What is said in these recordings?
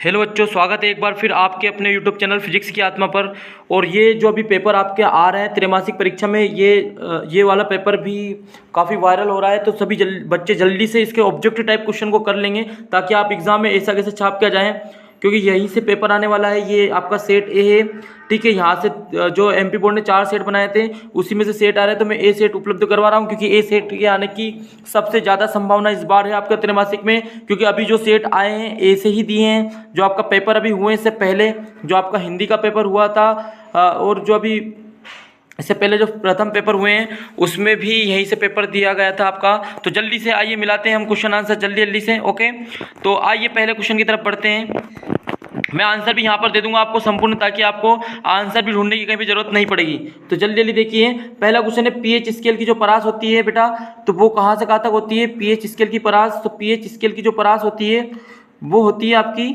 Hello बच्चों, स्वागत है एक बार फिर आपके अपने यूट्यूब चैनल फिजिक्स की आत्मा पर। और ये जो अभी पेपर आपके आ रहे हैं त्रैमासिक परीक्षा में, ये वाला पेपर भी काफ़ी वायरल हो रहा है। तो सभी बच्चे जल्दी से इसके ऑब्जेक्टिव टाइप क्वेश्चन को कर लेंगे ताकि आप एग्जाम में ऐसा कैसे छाप के आ जाएँ, क्योंकि यहीं से पेपर आने वाला है। ये आपका सेट ए है, ठीक है। यहाँ से जो एमपी बोर्ड ने 4 सेट बनाए थे उसी में से सेट आ रहे हैं, तो मैं ए सेट उपलब्ध करवा रहा हूँ, क्योंकि ए सेट के आने की सबसे ज़्यादा संभावना इस बार है आपका त्रैमासिक में। क्योंकि अभी जो सेट आए हैं ए से ही दिए हैं। जो आपका पेपर अभी हुए इससे पहले जो आपका हिंदी का पेपर हुआ था और जो अभी इससे पहले जो प्रथम पेपर हुए हैं उसमें भी यहीं से पेपर दिया गया था आपका। तो जल्दी से आइए मिलाते हैं हम क्वेश्चन आंसर जल्दी जल्दी से। ओके, तो आइए पहले क्वेश्चन की तरफ बढ़ते हैं। मैं आंसर भी यहाँ पर दे दूंगा आपको संपूर्ण, ताकि आपको आंसर भी ढूंढने की कहीं भी जरूरत नहीं पड़ेगी। तो जल्दी जल्दी देखिए, पहला क्वेश्चन है पीएच स्केल की जो परास होती है बेटा, तो वो कहाँ से कहाँ तक होती है पीएच स्केल की परास। तो पीएच स्केल की जो परास होती है वो होती है आपकी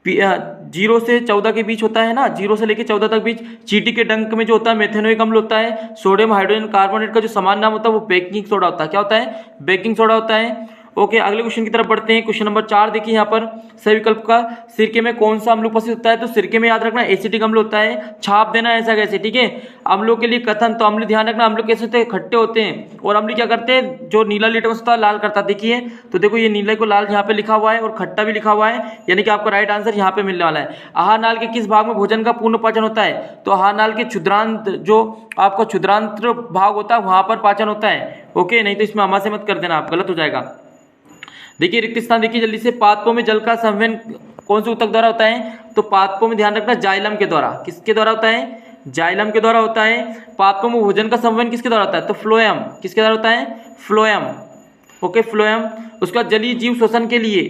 0 से 14 के बीच होता है ना, 0 से लेकर 14 तक बीच। चींटी के डंक में जो होता है मेथेनोइक अम्ल होता है। सोडियम हाइड्रोजन कार्बोनेट का जो समान नाम होता है वो बेकिंग सोडा होता है। क्या होता है? बेकिंग सोडा होता है। ओके, अगले क्वेश्चन की तरफ बढ़ते हैं। क्वेश्चन नंबर 4 देखिए यहाँ पर, सही विकल्प का सिरके में कौन सा अम्ल उपस्थित होता है। तो सिरके में याद रखना एसिटिक अम्ल होता है। छाप देना ऐसा कैसे, ठीक है। अम्लों के लिए कथन, तो अम्ल ध्यान रखना अम्ल कैसे होते हैं, खट्टे होते हैं। और अम्ल क्या करते हैं, जो नीला लिटमस होता है लाल करता है। देखिए तो देखो ये नीले को लाल यहाँ पे लिखा हुआ है और खट्टा भी लिखा हुआ है, यानी कि आपका राइट आंसर यहाँ पे मिलने वाला है। आहार नाल के किस भाग में भोजन का पूर्ण पाचन होता है। तो आहार नाल के क्षुद्रांत, जो आपका क्षुद्रांत्र भाग होता है वहां पर पाचन होता है। ओके, नहीं तो इसमें अमा से मत कर देना, आप गलत हो जाएगा। देखिए रिक्त स्थान देखिए जल्दी से, पादपों में जल का संवहन कौन से ऊतक द्वारा होता है। तो पादपों में ध्यान रखना जाइलम के द्वारा। किसके द्वारा होता है? जाइलम के द्वारा होता है। पादपों में भोजन का संवहन किसके द्वारा होता है। तो फ्लोएम। किसके द्वारा होता है? फ्लोएम। Okay, phloem. उसका जलीय जीव श्वसन के लिए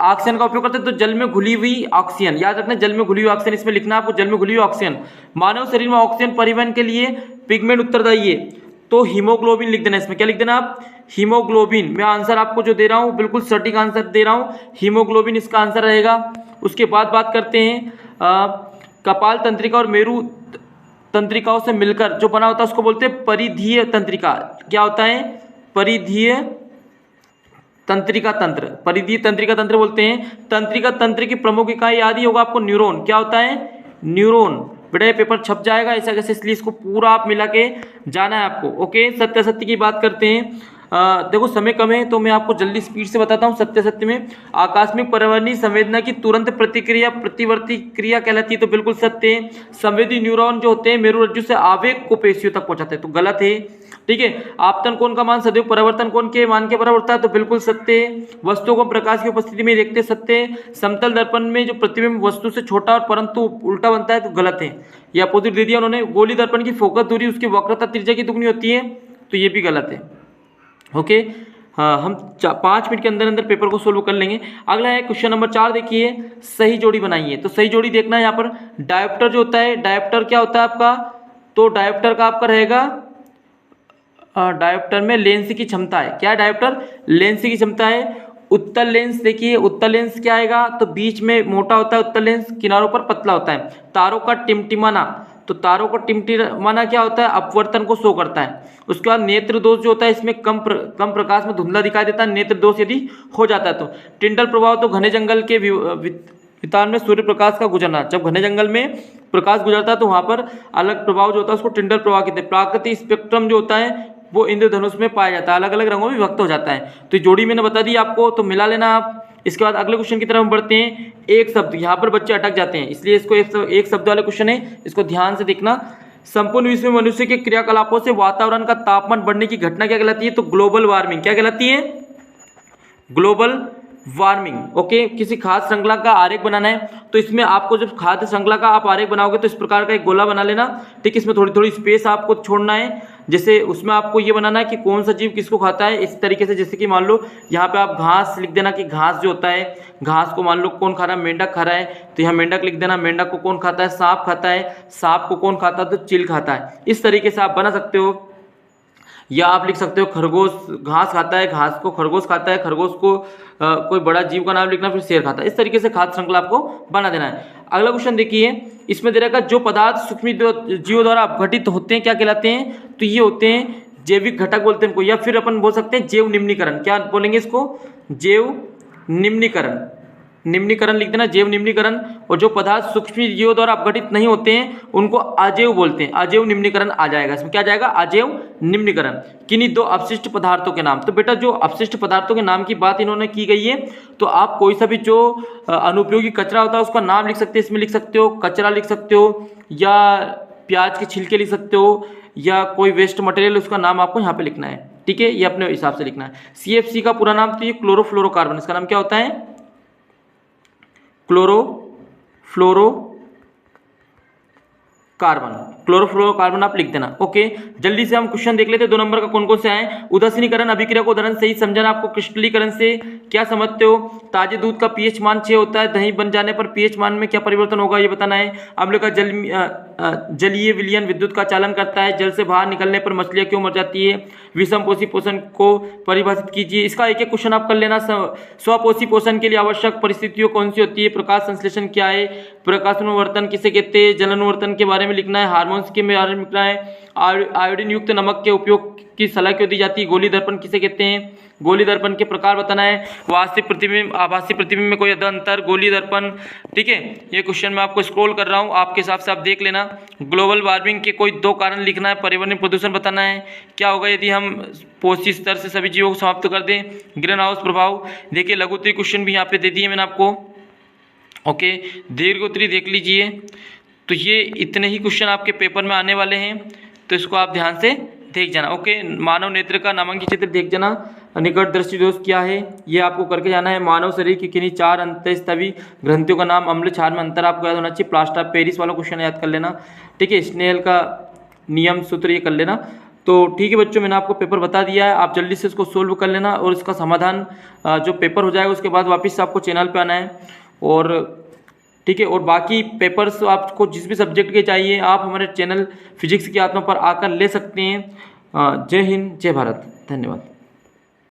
ऑक्सीजन का उपयोग करते हैं। तो जल में घुली हुई ऑक्सीजन, याद रखना जल में घुली हुई ऑक्सीजन, इसमें लिखना आपको जल में घुली हुई ऑक्सीजन। मानव शरीर में ऑक्सीजन परिवहन के लिए पिगमेंट उत्तरदायी है। तो हीमोग्लोबिन लिख देना, इसमें क्या लिख देना आप? हीमोग्लोबिन। मैं आंसर आपको जो दे रहा हूँ बिल्कुल सटीक आंसर दे रहा हूँ, हीमोग्लोबिन इसका आंसर रहेगा। उसके बाद बात करते हैं कपाल तंत्रिका और मेरु तंत्रिकाओं से मिलकर जो बना होता है उसको बोलते हैं परिधीय तंत्रिका। क्या होता है? परिधीय तंत्रिका तंत्र, परिधीय तंत्रिका तंत्र बोलते हैं। तंत्रिका तंत्र की प्रमुख इकाई याद ही होगा आपको, न्यूरॉन। क्या होता है? न्यूरॉन। बेटा ये पेपर छप जाएगा ऐसा कैसे, इसलिए इसको पूरा आप मिला के जाना है आपको। ओके, सत्य सत्य की बात करते हैं। देखो समय कम है तो मैं आपको जल्दी स्पीड से बताता हूँ। सत्य सत्य में आकस्मिक पर्यावरणीय संवेदना की तुरंत प्रतिक्रिया प्रतिवर्ती क्रिया कहलाती है। तो बिल्कुल सत्य है। संवेदी न्यूरॉन जो होते हैं मेरुरज्जु से आवेग को पेशियों तक पहुंचाते हैं। तो गलत है, ठीक है। आपतन कोण का मान सदैव परावर्तन कोण के मान के बराबर होता है। तो बिल्कुल सत्य है। वस्तुओं को प्रकाश की उपस्थिति में देखते सत्य है। समतल दर्पण में जो प्रतिबिंब वस्तु से छोटा और परंतु उल्टा बनता है तो गलत है। ये अपोजिट दे दिया उन्होंने। गोली दर्पण की फोकस दूरी उसकी वक्रता त्रिज्या की दुगनी होती है, तो ये भी गलत है। ओके, हाँ हम 5 मिनट के अंदर अंदर पेपर को सोल्व कर लेंगे। अगला है क्वेश्चन नंबर 4 देखिए, सही जोड़ी बनाइए। तो सही जोड़ी देखना है यहाँ पर। डायोप्टर जो होता है, डायोप्टर क्या होता है आपका। तो डायोप्टर का आपका रहेगा, डायोप्टर में लेंस की क्षमता है। क्या है डायोप्टर? लेंस की क्षमता है। उत्तल लेंस देखिए, उत्तल लेंस क्या आएगा। तो बीच में मोटा होता है उत्तल लेंस, किनारों पर पतला होता है। तारों का टिमटिमाना, तो तारों का टिमटिमाना क्या होता है? अपवर्तन को शो करता है। उसके बाद नेत्र दोष जो होता है, इसमें कम प्रकाश में धुंधला दिखाई देता है। नेत्र दोष यदि हो जाता है तो। टिंडल प्रभाव, तो घने जंगल के वितान में सूर्य प्रकाश का गुजरना। जब घने जंगल में प्रकाश गुजरता है तो वहां पर अलग प्रभाव जो होता है उसको टिंडल प्रभाव कहते हैं। प्राकृतिक स्पेक्ट्रम जो होता है वो इंद्रधनुष में पाया जाता है, अलग अलग रंगों में व्यक्त हो जाता है। तो जोड़ी मैंने बता दी आपको, तो मिला लेना आप। इसके बाद अगले क्वेश्चन की तरफ हम बढ़ते हैं। एक शब्द, यहाँ पर बच्चे अटक जाते हैं इसलिए इसको एक शब्द वाले क्वेश्चन है, इसको ध्यान से देखना। संपूर्ण विश्व में मनुष्य के क्रियाकलापों से वातावरण का तापमान बढ़ने की घटना क्या कहलाती है। तो ग्लोबल वार्मिंग। क्या कहलाती है? Global warming. ओके, किसी खाद्य श्रृंखला का आरेख बनाना है। तो इसमें आपको जब खाद्य श्रृंखला का आप आरेख बनाओगे तो इस प्रकार का एक गोला बना लेना, ठीक। इसमें थोड़ी थोड़ी स्पेस आपको छोड़ना है। जैसे उसमें आपको ये बनाना है कि कौन सा जीव किसको खाता है, इस तरीके से। जैसे कि मान लो यहाँ पे आप घास लिख देना कि घास जो होता है, घास को मान लो कौन खा रहा है, मेंढक खा रहा है, तो यहाँ मेंढक लिख देना। मेंढक को कौन खाता है? सांप खाता है। सांप को कौन खाता है? तो चील खाता है। इस तरीके से आप बना सकते हो। या आप लिख सकते हो खरगोश घास खाता है, घास को खरगोश खाता है, खरगोश को कोई बड़ा जीव का नाम लिखना, फिर शेर खाता है। इस तरीके से खाद्य श्रृंखला आपको बना देना है। अगला क्वेश्चन देखिए, इसमें दे रखा जो पदार्थ सूक्ष्म जीवों द्वारा अपघटित होते हैं क्या कहलाते हैं। तो ये होते हैं जैविक घटक बोलते हैं इनको, या फिर अपन बोल सकते हैं जैव निम्नीकरण। क्या बोलेंगे इसको? जैव निम्नीकरण, निम्नीकरण लिख देना, जैव निम्नीकरण। और जो पदार्थ सूक्ष्म जीवों द्वारा अपघटित नहीं होते हैं उनको अजैव बोलते हैं, अजैव निम्नीकरण आ जाएगा इसमें। क्या जाएगा? अजैव निम्नीकरण। किन्हीं दो अपशिष्ट पदार्थों के नाम। तो बेटा जो अपशिष्ट पदार्थों के नाम की बात इन्होंने की गई है, तो आप कोई सा भी जो अनुपयोगी कचरा होता है उसका नाम लिख सकते हैं, इसमें लिख सकते हो कचरा लिख सकते हो, या प्याज के छिलके लिख सकते हो, या कोई वेस्ट मटेरियल उसका नाम आपको यहाँ पे लिखना है। ठीक है, ये अपने हिसाब से लिखना है। CFC का पूरा नाम तो ये क्लोरोफ्लोरोकार्बन, इसका नाम क्या होता है? क्लोरोफ्लोरोकार्बन आप लिख देना। ओके, जल्दी से हम क्वेश्चन देख लेते हैं 2 नंबर का कौन कौन से आए। उदासीनीकरण अभिक्रिया को उदाहरण से ही समझना। आपको क्रिस्टलीकरण से क्या समझते हो? ताजे दूध का pH मान 6 होता है, दही बन जाने पर pH मान में क्या परिवर्तन होगा ये बताना है। अम्ल का जलीय विलयन विद्युत का चालन करता है। जल से बाहर निकलने पर मछलियां क्यों मर जाती है? विषमपोषी पोषण को परिभाषित कीजिए। इसका एक एक क्वेश्चन आप कर लेना। स्वपोषी पोषण के लिए आवश्यक परिस्थितियों कौन सी होती है? प्रकाश संश्लेषण क्या है? प्रकाशानुवर्तन किसे कहते हैं? जलानुवर्तन के बारे में लिखना है। हार्मोन्स के बारे में लिखना है। आयोडीन युक्त नमक के उपयोग की सलाह क्यों दी जाती है? गोली दर्पण किसे कहते हैं? गोली दर्पण के प्रकार बताना है। वास्तविक प्रतिबिंब आभासी प्रतिबिंब में कोई अंतर? गोली दर्पण। ठीक है, ये क्वेश्चन मैं आपको स्क्रॉल कर रहा हूँ, आपके हिसाब से आप देख लेना। ग्लोबल वार्मिंग के कोई 2 कारण लिखना है। पर्यावरणीय प्रदूषण बताना है। क्या होगा यदि हम पोषी स्तर से सभी जीवों को समाप्त कर दें? ग्रीन हाउस प्रभाव। देखिए लघुत्तरी क्वेश्चन भी यहाँ पे दे दिए मैंने आपको। ओके, दीर्घोत्तरी देख लीजिए। तो ये इतने ही क्वेश्चन आपके पेपर में आने वाले हैं, तो इसको आप ध्यान से देख जाना। ओके, मानव नेत्र का नामांकित चित्र देख जाना। निकट दृष्टि दोष क्या है ये आपको करके जाना है। मानव शरीर की किन्हीं 4 अंतःस्रावी ग्रंथियों का नाम। अम्ल क्षार में अंतर आपको याद होना चाहिए। प्लास्टर ऑफ पेरिस वाला क्वेश्चन याद कर लेना। ठीक है, स्नेल का नियम सूत्र ये कर लेना। तो ठीक है बच्चों, मैंने आपको पेपर बता दिया है, आप जल्दी से इसको सोल्व कर लेना और इसका समाधान जो पेपर हो जाएगा उसके बाद वापस से आपको चैनल पे आना है। और ठीक है, और बाकी पेपर्स आपको जिस भी सब्जेक्ट के चाहिए आप हमारे चैनल फिजिक्स की आत्मा पर आकर ले सकते हैं। जय हिंद, जय भारत, धन्यवाद।